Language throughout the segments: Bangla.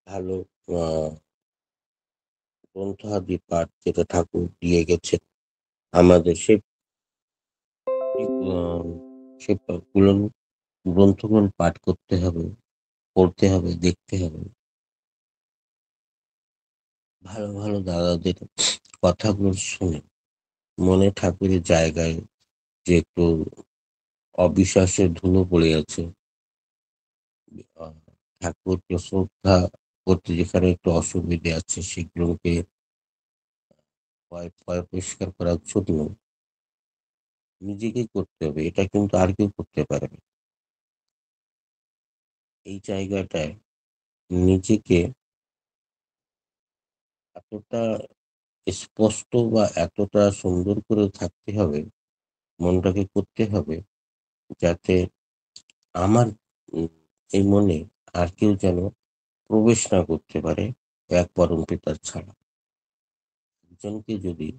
ভালো আহ গ্রন্থাদি পাঠ যেটা ঠাকুর দিয়ে গেছেন আমাদের আহ, সে গুলো গ্রন্থগুলো পাঠ করতে হবে, পড়তে হবে, দেখতে হবে। ভালো ভালো দাদাদের কথাগুলো শুনে মনে ঠাকুরের জায়গায় যে একটু অবিশ্বাসের ধুলো পড়ে আছে, আহ, ঠাকুরকে শ্রদ্ধা করতে যেখানে একটু অসুবিধে আছে সেগুলোকে পরিষ্কার করার জন্য নিজেকেই করতে হবে। এটা কিন্তু আর কেউ করতে পারবে না। এই জায়গাটায় নিজেকে এতটা স্পষ্ট বা এতটা সুন্দর করে থাকতে হবে, মনটাকে করতে হবে যাতে আমার উম, এই মনে আর কেউ যেন প্রবেশ না করতে পারে এক পরম পিতার ছাড়া। একজনকে যদি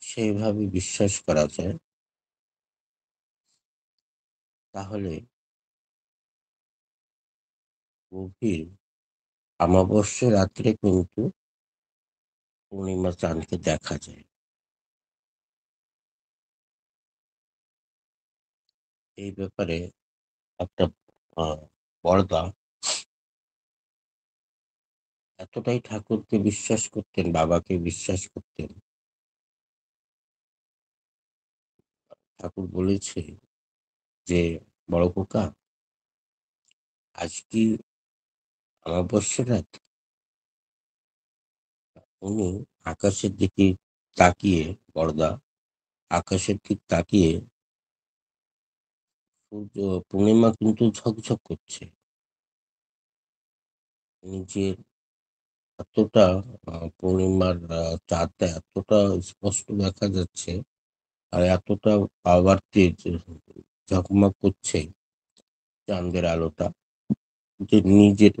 সেইভাবে বিশ্বাস করা যায় তাহলে গভীর অমাবস্যা রাত্রে কিন্তু পূর্ণিমা চাঁদকে দেখা যায়। এই ব্যাপারে একটা আহ, বড়দা এতটাই ঠাকুরকে বিশ্বাস করতেন, বাবাকে বিশ্বাস করতেন। ঠাকুর বলেছে যে, বড় খোকা, আজ কি অমাবস্যা রাত? উনি আকাশের দিকে তাকিয়ে, বড়দা আকাশের দিক তাকিয়ে, সূর্য পূর্ণিমা কিন্তু ঝকঝক করছে। নিজের এতটা পূর্ণিমার চাঁদটা এতটা স্পষ্ট দেখা যাচ্ছে আর এতটা পাওয়ার তেজ, ঝকমক করছে চাঁদের আলোটা, যে নিজের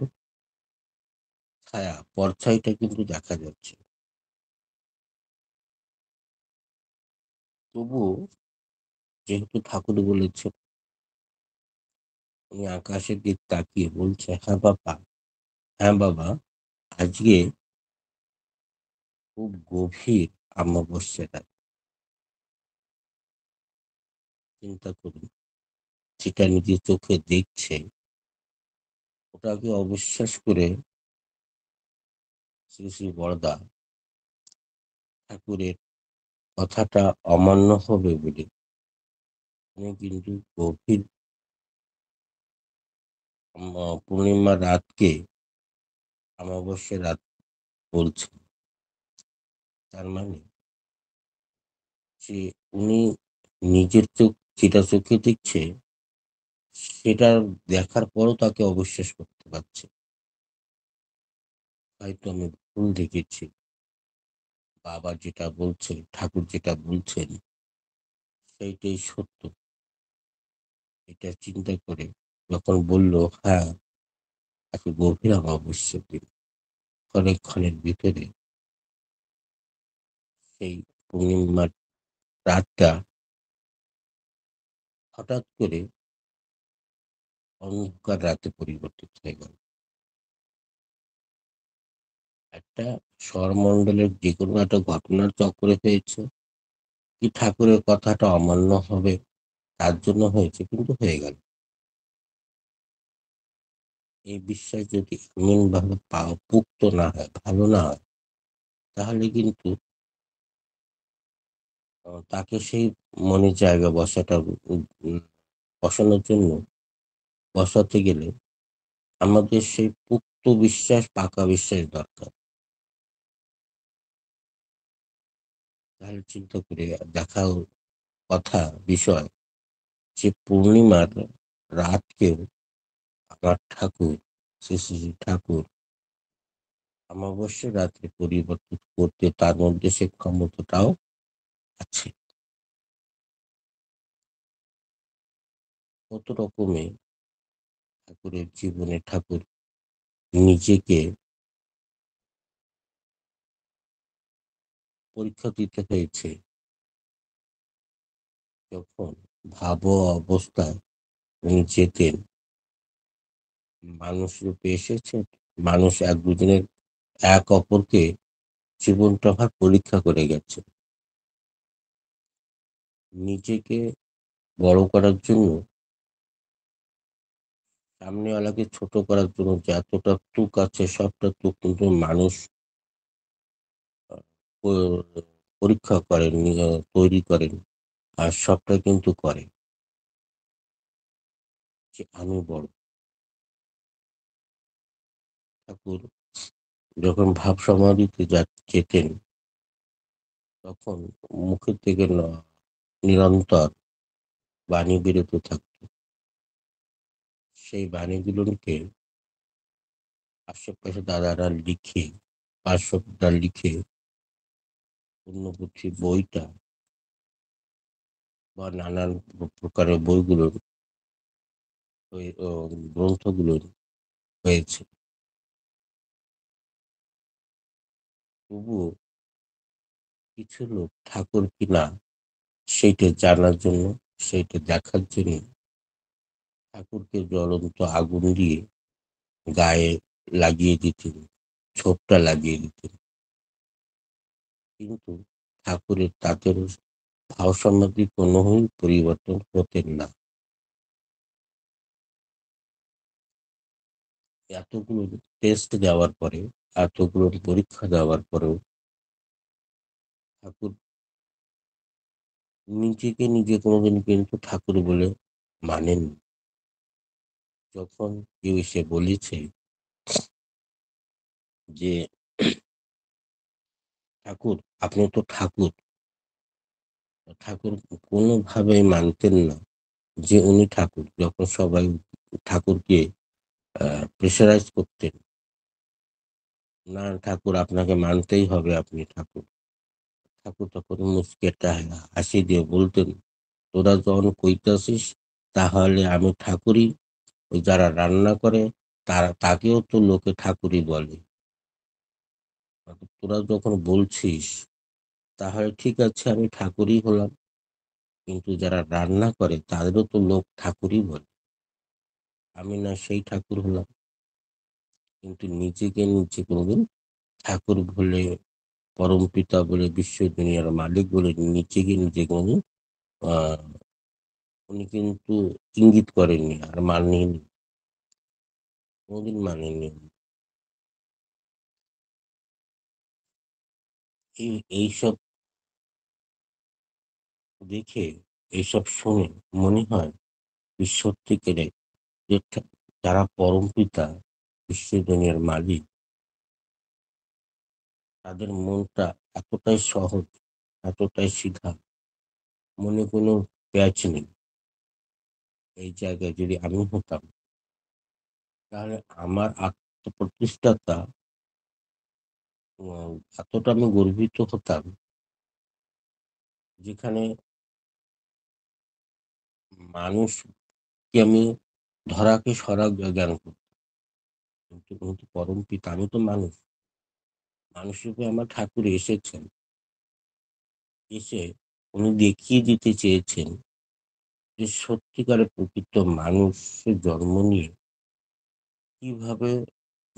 ছায়া পরছাইটা কিন্তু দেখা যাচ্ছে। তবুও যেহেতু ঠাকুর বলেছে, উনি আকাশের দিক তাকিয়ে বলছে, হ্যাঁ বাবা, হ্যাঁ বাবা, আজকে খুব গভীর অমাবস্যা রাত। চিন্তা করুন, যেটা নিজের চোখে দেখছে ওটাকে অবিশ্বাস করে শ্রী শ্রী বরদা ঠাকুরের কথাটা অমান্য হবে বলে উনি কিন্তু গভীর পূর্ণিমা রাতকে অমাবস্যা রাত বলছেন। তার মানে যে উনি নিজের চোখ যেটা চোখে দেখছে সেটা দেখার পরও তাকে অবিশ্বাস করতে পারছে। হয়তো আমি ভুল দেখেছি, বাবা যেটা বলছেন, ঠাকুর যেটা বলছেন সেইটাই সত্য। এটা চিন্তা করে যখন বলল, হ্যাঁ, এত গভীর অমাবস্যার দিন, অনেকক্ষণের ভিতরে সেই পূর্ণিমার রাতটা হঠাৎ করে অন্ধকার রাতে পরিবর্তিত হয়ে গেল। একটা সৌরমণ্ডলের যে কোনো একটা ঘটনার চক্রে হয়েছে, কি ঠাকুরের কথাটা অমান্য হবে তার জন্য হয়েছে, কিন্তু হয়ে গেল। এই বিশ্বাস যদি এমন ভাবে পুক্ত না হয়, ভালো না হয়, তাহলে কিন্তু তাকে সেই মনের জায়গা বসানোর জন্য, বসাতে গেলে আমাদের সেই পুক্ত বিশ্বাস, পাকা বিশ্বাস দরকার। তাহলে চিন্তা করে দেখাও কথা, বিষয়, যে পূর্ণিমার রাতকেও আমার ঠাকুর, শ্রী শ্রী ঠাকুর অমাবস্যা রাত্রে পরিবর্তিত করতে তার মধ্যে সে ক্ষমতাটাও আছে। কত রকমে ঠাকুরের জীবনে ঠাকুর নিজেকে পরীক্ষা দিতে হয়েছে। যখন ভাব অবস্থায় উনি যেতেন, মানুষ রূপে এসেছেন, মানুষ এক দুজনের এক অপরকে জীবনটা ভার পরীক্ষা করে গেছে। নিজেকে বড় করার জন্য, সামনেওয়ালাকে ছোট করার জন্য যতটা তুক আছে সবটা তুক কিন্তু মানুষ প পরীক্ষা করেন, তৈরি করেন। আর সবটা কিন্তু করে যে আমি বড়। ঠাকুর যখন ভাব সমাধিতে যেতেন, তখন মুখের থেকে নিরন্তর বাণী বেরোতে থাকত। সেই বাণীগুলোকে আশেপাশে দাদারা লিখে, পার্শ্বরা লিখে পুণ্যপুঁথি বইটা বা নানান প্রকারের বইগুলো, গ্রন্থগুলো হয়েছে। তবুও কিছু লোক ঠাকুর কিনা সেইটা জানার জন্য, সেইটা দেখার জন্য ঠাকুরকে জ্বলন্ত আগুন দিয়ে গায়ে লাগিয়ে দিতেন, ছোপটা লাগিয়ে দিতেন। কিন্তু ঠাকুরের তাদের ভাব সমাধি কোনোই পরিবর্তন হতেন না। এতগুলো টেস্ট দেওয়ার পরে, এতগুলো পরীক্ষা দেওয়ার পরেও ঠাকুর নিজেকে নিজে কোনোদিন কিন্তু ঠাকুর বলে মানেননি। যখন কেউ এসে বলেছে যে ঠাকুর, আপনি তো ঠাকুর, ঠাকুর কোনোভাবেই মানতেন না যে উনি ঠাকুর। যখন সবাই ঠাকুরকে প্রেসারাইজ করতেন, না ঠাকুর আপনাকে মানতেই হবে, আপনি ঠাকুর। ঠাকুর তখন মুচকি একটা হাসি দিয়ে বলতেন, তোরা যখন কইতাছিস তাহলে আমি ঠাকুরই। ওই যারা রান্না করে তারা, তাকেও তো লোকে ঠাকুরই বলে। তোরা যখন বলছিস তাহলে ঠিক আছে, আমি ঠাকুরই হলাম, কিন্তু যারা রান্না করে তাদেরও তো লোক ঠাকুরই বলে। আমি না সেই ঠাকুর হলাম, কিন্তু নিজেকে নিজে কোনোদিন ঠাকুর বলে, পরম পিতা বলে, বিশ্ব দুনিয়ার মালিক বলে নিজেকে নিজে কোনোদিন আহ উনি কিন্তু ইঙ্গিত করেননি, আর মানেননি, কোনোদিন মানেননি। এইসব দেখে, এইসব শুনে মনে হয় সত্যিকারে যে যারা পরম পিতা, বিশ্ব দুনিয়ার মালিক, তাদের মনটা এতটাই সহজ, এতটাই সিধা, মনে কোনো প্যাচ নেই। এই জায়গায় যদি আমি হতাম, তাহলে আমার আত্মপ্রতিষ্ঠাতা এতটা আমি গর্বিত হতাম, যেখানে মানুষকে আমি ধরাকে সরা জ্ঞান করতাম। কিন্তু কিন্তু পরম পিতা, আমি তো মানুষ, মানুষ রূপে আমার ঠাকুর এসেছেন। এসে উনি দেখিয়ে দিতে চেয়েছেন যে সত্যিকারের প্রকৃত মানুষের জন্ম নিয়ে কিভাবে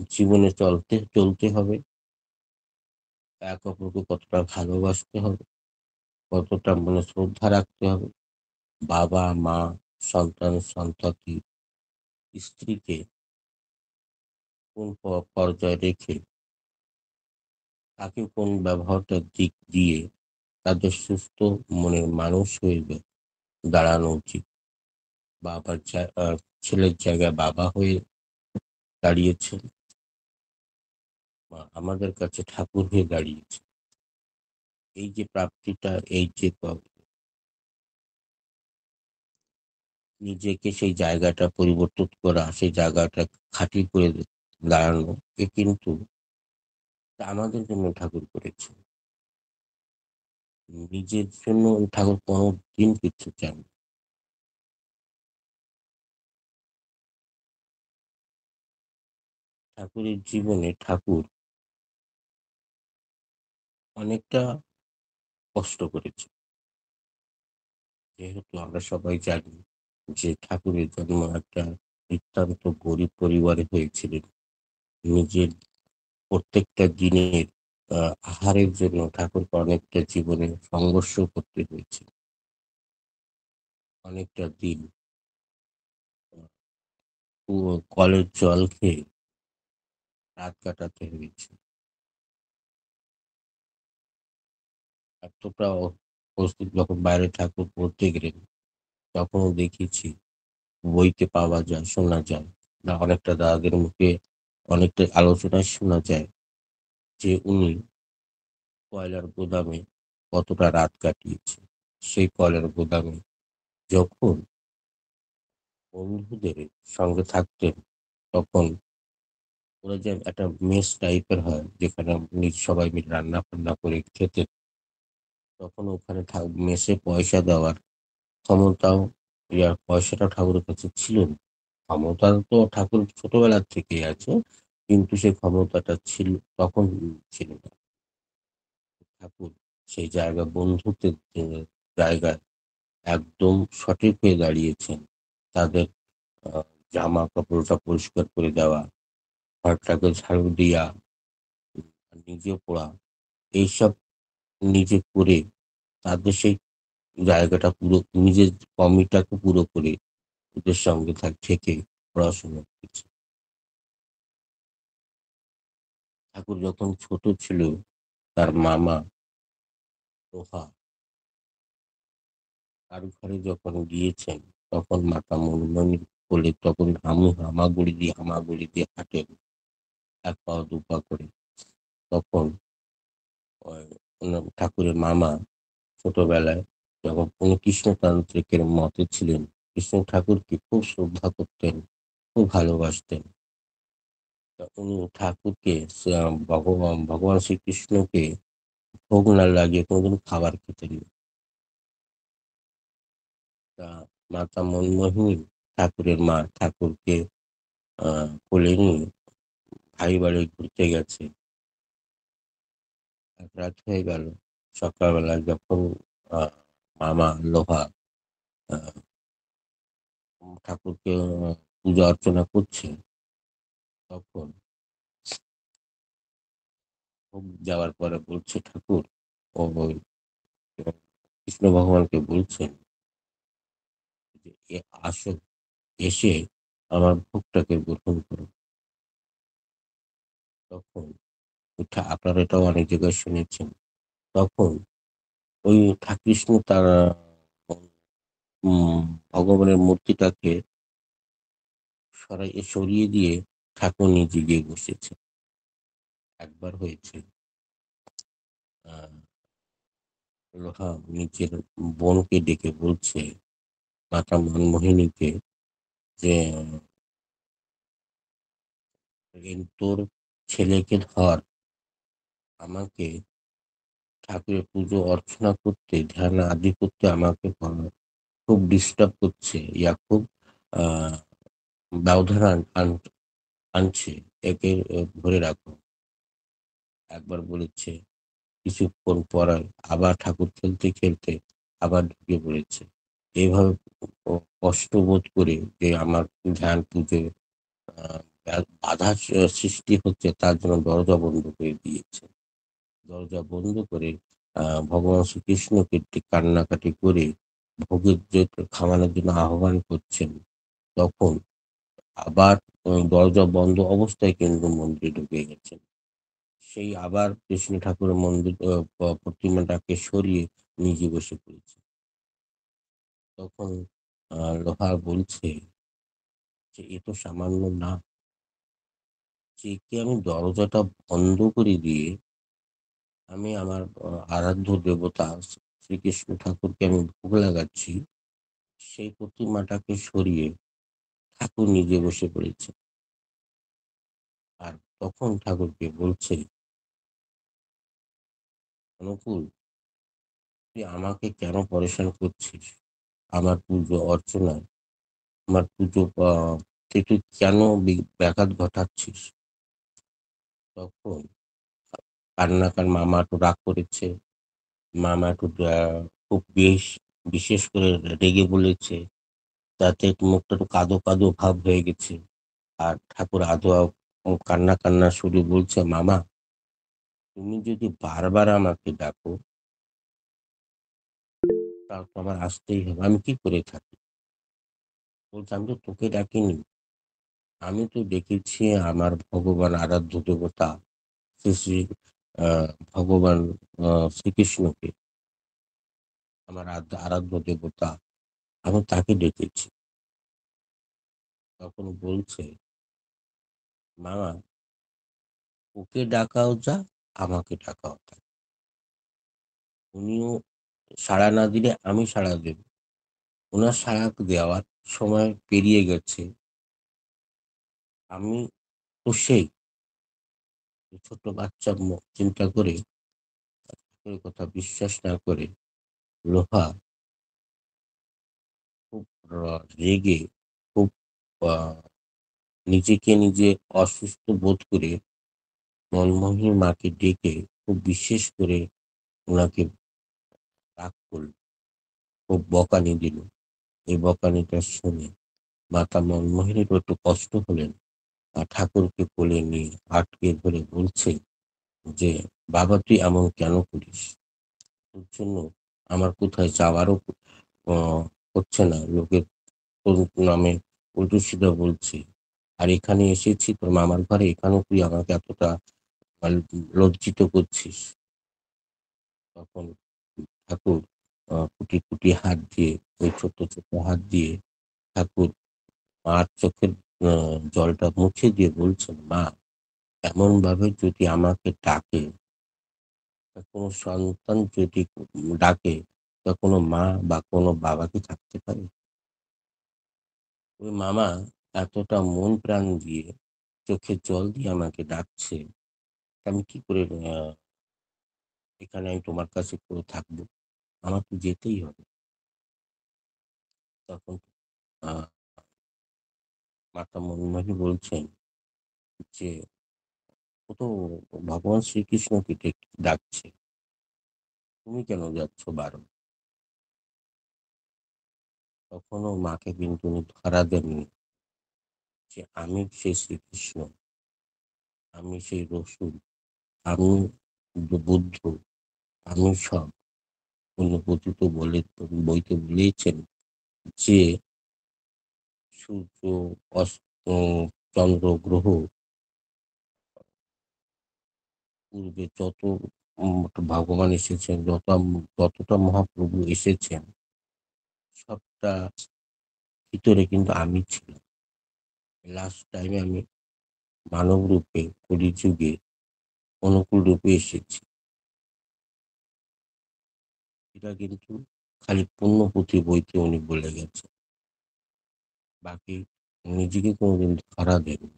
জীবনে চলতে হবে, এক অপরকে কতটা ভালোবাসতে হবে, কতটা মনে শ্রদ্ধা রাখতে হবে, বাবা মা, সন্তান সন্ততি, স্ত্রীকে কোন পর্যায়ে রেখে তাকে কোন ব্যবহারটার দিক দিয়ে তাদের সুস্থ মনের মানুষ হয়ে দাঁড়ানো উচিত। বাবার ছেলের জায়গায় বাবা হয়ে দাঁড়িয়েছেন, আমাদের কাছে ঠাকুর হয়ে দাঁড়িয়েছে। এই যে প্রাপ্তিটা, এই যে নিজেকে সেই জায়গাটা পরিবর্তন করা, সেই জায়গাটা খাঁটি করে দাঁড়ানো, এ কিন্তু আমাদের জন্য ঠাকুর করেছে। নিজের জন্য ঠাকুর কোনোদিন কিছু চান না। ঠাকুরের জীবনে ঠাকুর অনেকটা কষ্ট করেছে। যেহেতু আমরা সবাই জানি যে ঠাকুরের জন্ম একটা নিতান্ত গরিব পরিবারে হয়েছিলেন, নিজের প্রত্যেকটা দিনের আহারের জন্য ঠাকুরকে অনেকটা জীবনে সংঘর্ষ করতে হয়েছে। অনেকটা দিন কলের জল খেয়ে রাত কাটাতে হয়েছে। এতটা প্রস্তুত যখন বাইরে ঠাকুর পড়তে গেলেন, তখনও দেখেছি বইতে পাওয়া যায়, শোনা যায় বা অনেকটা দাদাদের মুখে অনেকটা আলোচনায় শোনা যায় যে উনি কয়লার গুদামে কতটা রাত কাটিয়েছে। সেই কয়লার গুদামে যখন বন্ধুদের সঙ্গে থাকতেন, তখন ওরা যে একটা মেস টাইপের হয় যেখানে সবাই মিলে রান্না বান্না করে খেতে, তখন ওখানে মেসে পয়সা দেওয়ার ক্ষমতাও, পয়সাটা ঠাকুরের কাছে ছিল না। ক্ষমতা তো ঠাকুর ছোটবেলার থেকেই আছে, কিন্তু সেই ক্ষমতাটা ছিল তখন ছিল না। ঠাকুর সেই বন্ধুত্বের জায়গায় একদম সঠিক হয়ে দাঁড়িয়েছেন। তাদের জামা কাপড়টা পরিষ্কার করে দেওয়া, ঘরটাকে ঝাড়ু দিয়া, নিজে পড়া, এইসব নিজে করে তাদের সেই জায়গাটা পুরো নিজের কমিটাকে পুরো করে ওদের সঙ্গে থেকে পড়াশোনা করেছে। ঠাকুর যখন ছোট ছিল, তার মামা লোহা তার ঘরে যখন গিয়েছেন, তখন মাতা মনমণির কোলে তখন হামাগুড়ি দিয়ে হাঁটেন, এক পা দু পা করে। তখন ঠাকুরের মামা ছোটবেলায় যখন উনি কৃষ্ণতান্ত্রিকের মতে ছিলেন, কৃষ্ণ ঠাকুরকে খুব শ্রদ্ধা করতেন, খুব ভালোবাসতেন। তা উনি ঠাকুরকে ভগবান শ্রীকৃষ্ণকে ভোগ না লাগিয়ে কোনোদিন খাবার খেতেন না। তা মাতা মনমোহিনী, ঠাকুরের মা, ঠাকুরকে কোলে নিয়ে ভাই বাড়ি ঘুরতে গেছে। এক রাত হয়ে গেল। সকালবেলা যখন আহ মামা লোহা আহ, ঠাকুরকে পূজা অর্চনা করছে, তখন ভোগ যাওয়ার পরে বলছে ঠাকুর, ও ওই কৃষ্ণ ভগবানকে বলছেন যে আসো, এসে আমার ভোগটাকে গ্রহণ করো। তখন আপনারা এটাও অনেক জায়গায় শুনেছেন, তখন ওই কৃষ্ণ তার উম ভগবানের মূর্তিটাকে সরিয়ে দিয়ে ঠাকুর নিজে গিয়ে বসেছে। একবার হয়েছে আহ লোহা নিজের বোনকে ডেকে বলছে, মাতা মনমোহিনীকে, যে তোর ছেলেকে ধর, আমাকে ঠাকুরের পুজো অর্চনা করতে, ধ্যান আদি করতে আমাকে খুব ডিস্টার্ব করছে, খুব আহ ব্যবধান আনছে, একে ধরে রাখো। একবার বলেছে, কিছুক্ষণ পর আবার ঠাকুর খেলতে খেলতে আবার ঢুকে পড়েছে। এইভাবে কষ্ট বোধ করে যে আমার ধ্যান পুজো বাধা সৃষ্টি হচ্ছে, তার জন্য দরজা বন্ধ করে দিয়েছে। দরজা বন্ধ করে ভগবান শ্রীকৃষ্ণকে কান্নাকাটি করে ভোগের যে খাওয়ানোর জন্য আহ্বান করছেন, তখন আবার দরজা বন্ধ অবস্থায় কিন্তু মন্দিরে ঢুকে গেছেন। সেই আবার কৃষ্ণ ঠাকুরের মন্দির প্রতিমাটাকে সরিয়ে নিজে বসে পড়েছে। তখন লোহা বলছে যে এ তো সামান্য না, যে কি আমি দরজাটা বন্ধ করে দিয়ে আমি আমার আরাধ্য দেবতা শ্রীকৃষ্ণ ঠাকুরকে আমি ভোগ লাগাচ্ছি, সেই প্রতিমাটাকে সরিয়ে ঠাকুর নিজে বসে পড়েছে। আর তখন ঠাকুরকে বলছে, অনুকূল, তুই আমাকে কেন পরেশান করছিস? আমার পুজো অর্চনায়, আমার পুজো তুই কেন ব্যাঘাত ঘটাচ্ছিস? তখন মামা একটু রাগ করেছে। মামা একটু খুব বিশেষ করে রেগে বলেছে, তাতে মুখটা একটু কাঁদো কাঁদো ভাব হয়ে গেছে। আর ঠাকুর আদৌ কান্না কান্না সুরে বলছে, মামা তুমি যদি বারবার আমাকে ডাকো তাও তো আমার আসতেই হবে, আমি কি করে থাকি? বলছে, আমি তো তোকে ডাকিনি, আমি তো ডেকেছি আমার ভগবান আরাধ্য দেবতা শ্রী শ্রী ভগবান শ্রীকৃষ্ণকে, আমার আরাধ্য দেবতা, আমি তাকে ডেকেছি। তখন বলছে, মামা ওকে ডাকাও যা, আমাকে ডাকাও তা, উনিও সাড়া না দিলে আমি সাড়া দেব। ওনার সাড়া দেওয়ার সময় পেরিয়ে গেছে, আমি তো সেই ছোট বাচ্চা চিন্তা করে ওই কথা বিশ্বাস না করে লোহা খুব রেগে, খুব আহ, নিজেকে নিজে অসুস্থ বোধ করে মনমোহনী মাকে ডেকে খুব বিশেষ করে ওনাকে রাগ করল, খুব বকানি দিল। এই বকানিটা শুনে মাতা মনমোহিনীর একটু কষ্ট হলেন, আর ঠাকুরকে কোলে নিয়ে আটকে ধরে বলছে যে, বাবা তুই এমন কেন করিস? তোর জন্য আমার কোথায় যাওয়ারও আহ, হচ্ছে না, লোকের তোর নামে উল্টো সিধা বলছে, আর এখানে এসেছি তোর মামার ঘরে, এখানেও তুই আমাকে এতটা লজ্জিত করছিস। তখন ঠাকুর কুটি কুটি হাত দিয়ে, ওই ছোট ছোট হাত দিয়ে ঠাকুর মার চোখের জলটা মুছে দিয়ে বলছেন, মা এমন ভাবে যদি আমাকে ডাকে, কোনো সন্তান যদি ডাকে, তা কোনো মা বা কোনো বাবা কি থাকতে পারে? ওই মামা এতটা মন প্রাণ দিয়ে চোখের জল দিয়ে আমাকে ডাকছে, আমি কি করে এখানে আমি তোমার কাছে করে থাকবো? আমার তো যেতেই হবে। তখন আহ মাতা মনমোহনী বলছেন যে, ও তো ভগবান শ্রীকৃষ্ণকে ডাকছে, তুমি কেন যাচ্ছ বারণ? তখনও মাকে কিন্তু উনি ধরা দেননি যে আমি সেই শ্রীকৃষ্ণ, আমি সেই রসুল, আমি বুদ্ধ, আমি সব। অনুভূতি তো বইতে বলেছেন যে সূর্য, চন্দ্র, গ্রহ পূর্বে যত ভগবান এসেছেন, যতটা মহাপ্রভু এসেছেন, সবটা ভিতরে কিন্তু আমি ছিলাম। লাস্ট টাইমে আমি মানব রূপে কলিযুগে অনুকূল রূপে এসেছি। এটা কিন্তু খালি পুণ্যপুঁথি বইতে উনি বলে গেছেন, বাকি নিজেকে কোনোদিন ধরা দেননি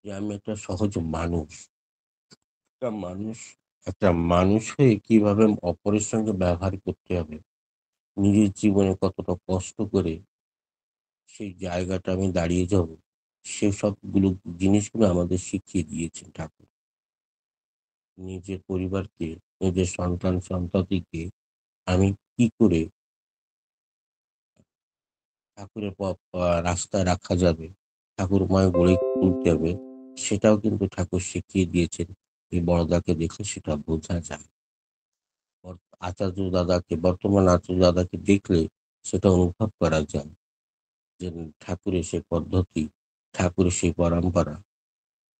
যে আমি একটা সহজ মানুষ। একটা মানুষ একটা মানুষ হয়ে কিভাবে অপরের সঙ্গে ব্যবহার করতে হবে, নিজের জীবনে কতটা কষ্ট করে সেই জায়গাটা আমি দাঁড়িয়ে যাব, সেসবগুলো জিনিসগুলো আমাদের শিখিয়ে দিয়েছেন ঠাকুর। নিজের পরিবারকে, নিজের সন্তান সন্ততিকে আমি কি করে ঠাকুরের রাস্তায় রাখা যাবে, ঠাকুরময় গড়ে তুলতে হবে, সেটাও কিন্তু ঠাকুর শিখিয়ে দিয়েছেন। এই বড়দাকে দেখে সেটা বোঝা যায়। বর্তমান আচার্য দাদাকে দেখলে সেটা অনুভব করা যায় যে ঠাকুরের সেই পদ্ধতি, ঠাকুরের সেই পরম্পরা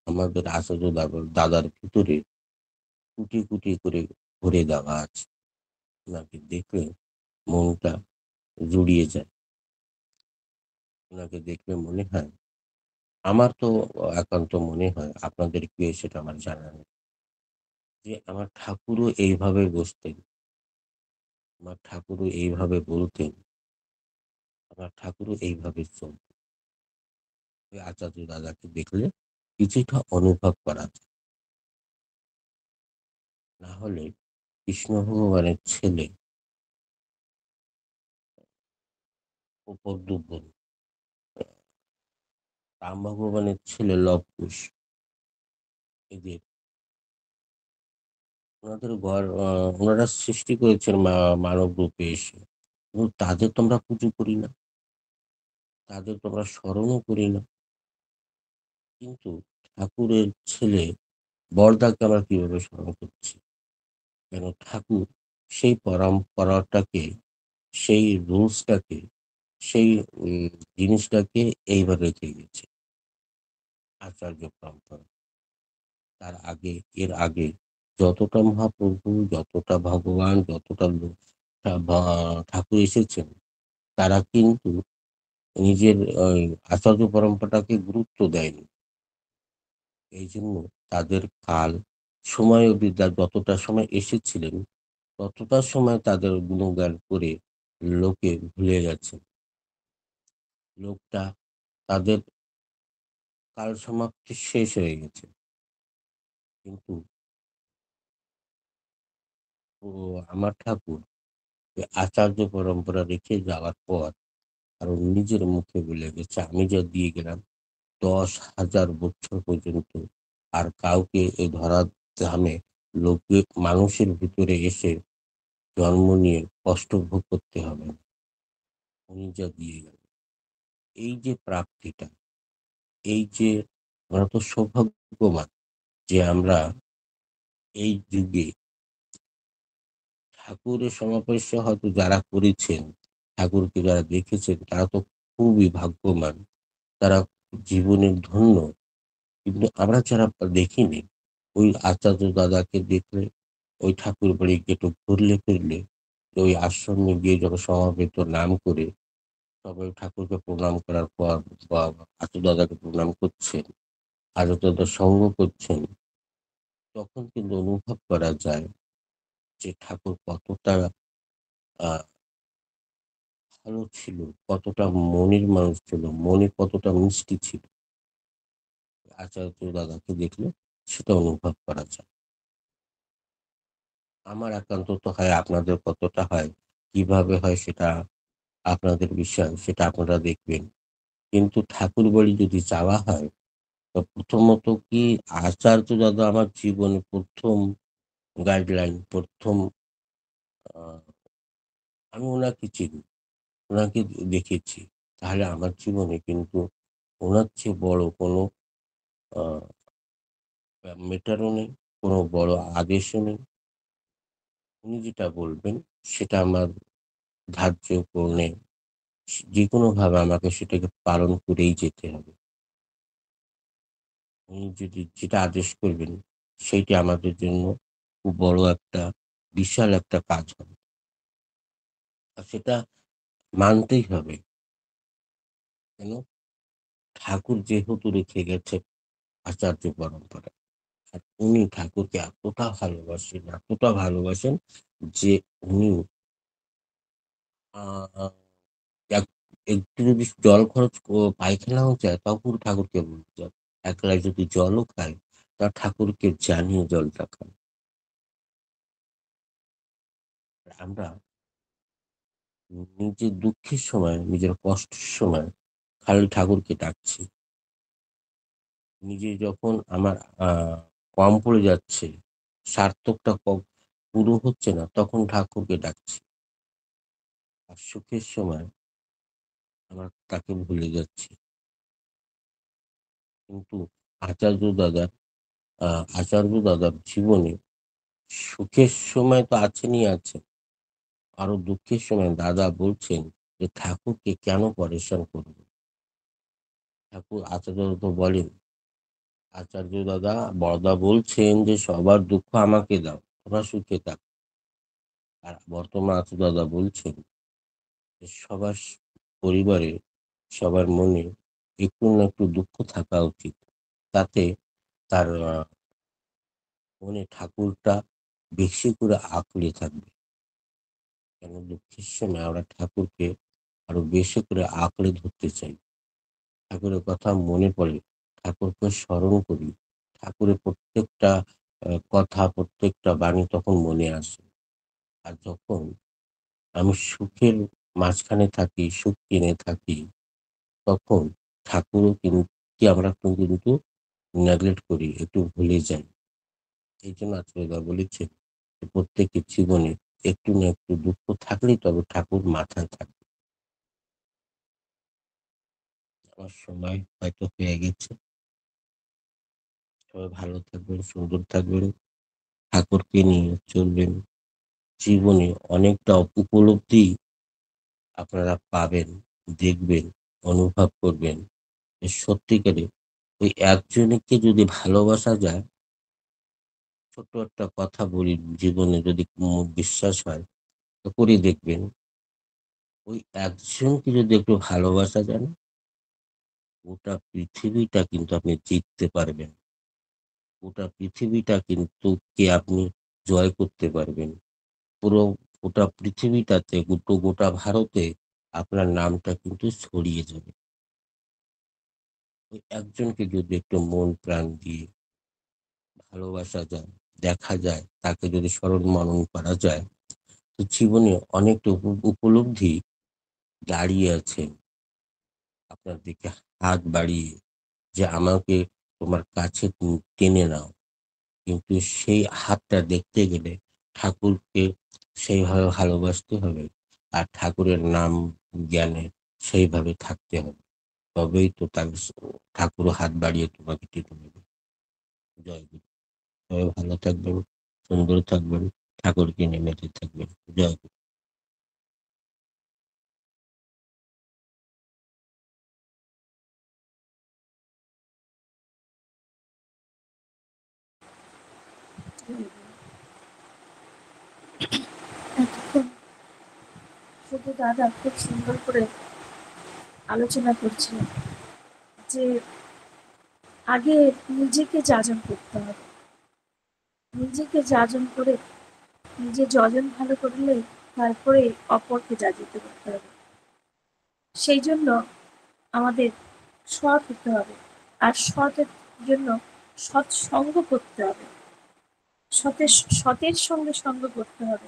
আমাদের আচার্য দাদার ভিতরে কুটি কুটি করে ভরে দেওয়া আছে। ওনাকে দেখলে মনটা জুড়িয়ে যায়। ওনাকে দেখলে মনে হয়, আমার তো একান্ত মনে হয়, আপনাদের কি সেটা আমার জানা নেই, যে আমার ঠাকুরও এইভাবে বসতেন, আমার ঠাকুরও এইভাবে বলতেন, আমার ঠাকুরও এইভাবে চলতেন। ওই আচার্য দাদাকে দেখলে কিছুটা অনুভব করা যায়। না হলে কৃষ্ণ ভগবানের ছেলে ও পদ্মবন, রাম ভগবানের ছেলে লব কুশ, এদের ওনাদের ওনারা সৃষ্টি করেছেন মানব রূপে এসে, কিন্তু তাদের তোমরা পুজো করি না, তাদের তোমরা স্মরণও করি না। কিন্তু ঠাকুরের ছেলে বড়দাকে আমরা কিভাবে স্মরণ করছি? কেন ঠাকুর সেই পরম্পরাটাকে, সেই রুলসটাকে, সেই উম জিনিসটাকে এইভাবে রেখে গেছে। আচার্য পরম্পরা। এর আগে যতটা মহাপ্রভু, যতটা ভগবান, যতটা লোক ঠা ভা ঠাকুর এসেছেন, তারা কিন্তু নিজের ওই আচার্য পরম্পরাটাকে গুরুত্ব দেয়নি। এইজন্য তাদের কাল সময় অবধি যতটা সময় এসেছিলেন, ততটা সময় তাদের গুণগান করে লোকে ভুলে গেছে। লোকটা তাদের কাল সমাপ্তি শেষ হয়ে গেছে। কিন্তু ও আমার ঠাকুর এই আচার্য পরম্পরা রেখে যাওয়ার পর কারণ নিজের মুখে বলে গেছে, "আমি যা দিয়ে গেলাম ১০,০০০ বছর পর্যন্ত আর কাউকে এই ধরার ধামে লোকে মানুষের ভিতরে এসে জন্ম নিয়ে কষ্ট ভোগ করতে হবে না। উনি যা দিয়ে গেলেন।" এই যে প্রাপ্তিটা, এই যে আমরা তো সৌভাগ্যবান যে আমরা এই যুগে ঠাকুরের সমাবেশে হয়তো যারা করেছেন, ঠাকুরকে যারা দেখেছেন তারা তো খুবই ভাগ্যবান। তারা জীবনের ধন্য। কিন্তু আমরা যারা দেখিনি, ওই আচার্য দাদাকে দেখলে, ওই ঠাকুর বাড়ি একটু ঘুরলে ফিরলে, ওই আশ্রমে গিয়ে যখন সমাবেত নাম করে সবাই ঠাকুরকে প্রণাম করার পর বা আচার্য দাদাকে প্রণাম করছেন, আচার্য দাদার সঙ্গ করছেন, তখন কিন্তু অনুভব করা যায় যে ঠাকুর কতটা আ ভালো ছিল, কতটা মনের মানুষ ছিল, মনে কতটা মিষ্টি ছিল। আচার্য দাদাকে দেখলে সেটা অনুভব করা যায়। আমার একান্তত হয়, আপনাদের কতটা হয়, কিভাবে হয় সেটা আপনাদের বিষয়, সেটা আপনারা দেখবেন। কিন্তু ঠাকুরবাড়ি যদি যাওয়া হয়, তো প্রথমত কি আচার্য দাদা আমার জীবনে ১ম গাইডলাইন, ১ম আ আমি উনাকে চিনি, উনাকে দেখেছি। তাহলে আমার জীবনে কিন্তু উনার চেয়ে বড় কোনো আ মেটারও নেই, কোনো বড় আদেশও নেই। উনি যেটা বলবেন সেটা আমার ধার্য করণে যেকোনোভাবে আমাকে সেটাকে পালন করেই যেতে হবে। উনি যদি যেটা আদেশ করবেন সেইটি আমাদের জন্য খুব বড় একটা বিশাল একটা কাজ হবে। আর সেটা মানতেই হবে। কেন? ঠাকুর যেহেতু রেখে গেছে আচার্য পরম্পরা। আর উনি ঠাকুরকে এতটা ভালোবাসেন যে উনি আ এক একটু যদি জল খরচ পায়খানাও যায় তখন ঠাকুরকে বলতে হবে। এক গ্লাস যদি জলও খায় তা ঠাকুরকে জানিয়ে জলটা খায়। আমরা নিজের দুঃখের সময়, নিজের কষ্টের সময় খালি ঠাকুরকে ডাকছি। নিজে যখন আমার আ কম পড়ে যাচ্ছে, সার্থকটা পুরো হচ্ছে না তখন ঠাকুরকে ডাকছি। আর সুখের সময় আমরা তাকে ভুলে যাচ্ছি। কিন্তু আচার্য দাদার আ আচার্য দাদার জীবনে সুখের সময় তো আছেনই আছেন। আরো দুঃখের সময় দাদা বলছেন যে, "ঠাকুরকে কেন পরেশান করব?" আচার্য দাদা তো বলেন, আচার্য দাদা বড়দা বলছেন যে, "সবার দুঃখ আমাকে দাও, তোরা সুখে থাক।" আর বর্তমান আচার্য দাদা বলছেন যে, সবার পরিবারে, সবার মনে একটু না একটু দুঃখ থাকা উচিত। তাতে তার মনে ঠাকুরটা বেশি করে আঁকড়ে থাকবে। কেন দুঃখের সময় আমরা ঠাকুরকে আরো বেশি করে আঁকড়ে ধরতে চাই। ঠাকুরের কথা মনে পড়ে, ঠাকুরকে স্মরণ করি। ঠাকুরের প্রত্যেকটা কথা, প্রত্যেকটা বাণী তখন মনে আসে। আর যখন আমি সুখের মাঝখানে থাকি, সুখ টেনে থাকি, তখন ঠাকুরও কে আমরা কিন্তু নেগলেক্ট করি, একটু ভুলে যাই। এইজন্য আচার্যদা বলেছেন যে, প্রত্যেকের জীবনে একটু না একটু দুঃখ থাকলেই তবে ঠাকুর মাথায় থাকে। আমার সময় হয়তো হয়ে গেছে। সবাই ভালো থাকবেন, সুন্দর থাকবেন, ঠাকুরকে নিয়ে চলবেন। জীবনে অনেকটা উপলব্ধি আপনারা পাবেন, দেখবেন, অনুভব করবেন। যে সত্যিকারে ওই একজনকে যদি ভালোবাসা যায়, ছোট্ট একটা কথা বলি, জীবনে যদি বিশ্বাস হয় তো করে দেখবেন। ওই একজনকে যদি একটু ভালোবাসা যায় না, গোটা পৃথিবীটা কিন্তু আপনি জিততে পারবেন। গোটা পৃথিবীটা কিন্তু আপনি জয় করতে পারবেন। পুরো গোটা পৃথিবীটাতে গোটা ভারতে আপনার নামটা কিন্তু ছড়িয়ে যাবে। ওই একজনকে যদি একটু মন প্রাণ দিয়ে ভালোবাসা যায়, দেখা যায়, তাকে যদি স্মরণ মনন করা যায়, তো জীবনে অনেকটা উপলব্ধি দাঁড়িয়ে আছে আপনার দিকে হাত বাড়িয়ে, যে আমাকে তোমার কাছে টেনে নাও। কিন্তু সেই হাতটা দেখতে গেলে ঠাকুরকে সেইভাবে ভালোবাসতে হবে, আর ঠাকুরের নাম জ্ঞানে সেইভাবে থাকতে হবে। তবেই তো তার ঠাকুরও হাত বাড়িয়ে তোমাকে টেনে নেবে। জয় গুরু। সবাই ভালো থাকবেন, সুন্দর থাকবেন, ঠাকুরকে নিয়ে মেতে থাকবেন। জয় গুরু। এতক্ষণ শুধু দাদা খুব সুন্দর করে আলোচনা করছিলেন যে আগে নিজেকে যাজন করতে হবে, নিজেকে যাজন করে নিজে যজন ভালো করলে তারপরে অপরকে যাজিত করতে হবে। সেই জন্য আমাদের সৎ হতে হবে, আর সতের জন্য সৎসঙ্গ করতে হবে, সতের সতের সঙ্গে সঙ্গ করতে হবে।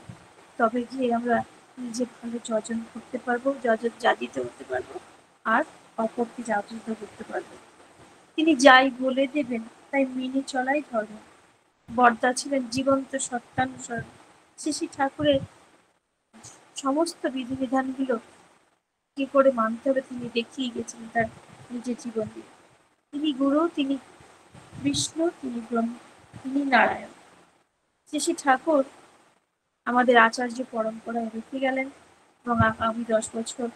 তবে গিয়ে আমরা নিজে ভালো যজন করতে পারবো, যজন যাজিত হতে পারবো, আর অপরকে যাজিত করতে পারবো। তিনি যাই বলে দেবেন তাই মেনে চলাই ধর্ম। বরদা ছিলেন জীবন্ত সত্যানুসরণ। শ্রী শ্রী ঠাকুরের সমস্ত বিধিবিধানগুলো কি করে মানতে হবে তিনি দেখিয়ে গেছেন তার নিজের জীবন দিয়ে। তিনি গুরু, তিনি বিষ্ণু, তিনি ব্রহ্ম, তিনি নারায়ণ। শ্রী শ্রী ঠাকুর আমাদের আচার্য পরম্পরায় রেখে গেলেন, এবং আগামী 10 বছর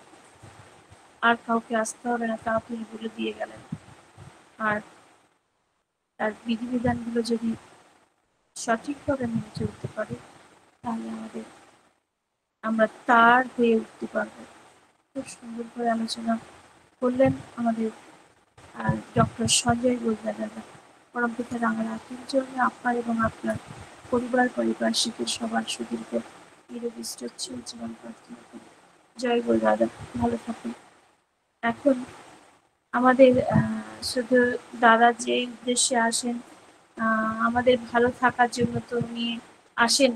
আর কাউকে আসতে হবে না তা তিনি বলে দিয়ে গেলেন। আর তার বিধিবিধানগুলো যদি সঠিকভাবে মেনে চলতে পারি, তাহলে আমরা তার হয়ে উঠতে পারবো। খুব সুন্দর করে আলোচনা করলেন আমাদের ডক্টর সঞ্জয় গোলদার দাদা। পরমপিতা রাঙার আত্মিক জন্য আপনার এবং আপনার পারিপার্শ্বিকের সবার সুদীর্ঘ নিরবিষ্ট জীবন প্রার্থনা করি। জয় গোল দাদা, ভালো থাকুন। এখন আমাদের শুধু দাদা যে উদ্দেশ্যে আসেন, আমাদের ভালো থাকার জন্য তো উনি আসেন,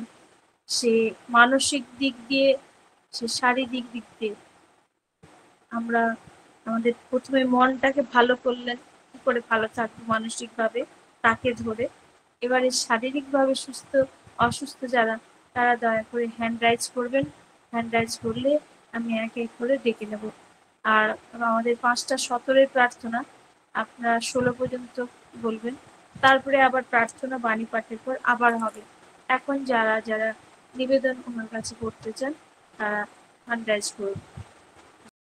সে মানসিক দিক দিয়ে, সে শারীরিক দিক দিয়ে। আমরা আমাদের প্রথমে মনটাকে ভালো করলেন, কি করে ভালো থাকবো মানসিকভাবে তাকে ধরে। এবারে শারীরিকভাবে অসুস্থ যারা, তারা দয়া করে হ্যান্ড রাইজ করবেন। হ্যান্ড রাইজ করলে আমি এক এক করে ডেকে নেব। আর আমাদের 5টা 17-এর প্রার্থনা আপনারা 16 পর্যন্ত বলবেন, তারপরে আবার প্রার্থনা বাণী পাঠের পর আবার হবে। এখন যারা যারা নিবেদন ওনার কাছে করতে চান তারা হ্যান্ড রাইজ করুন।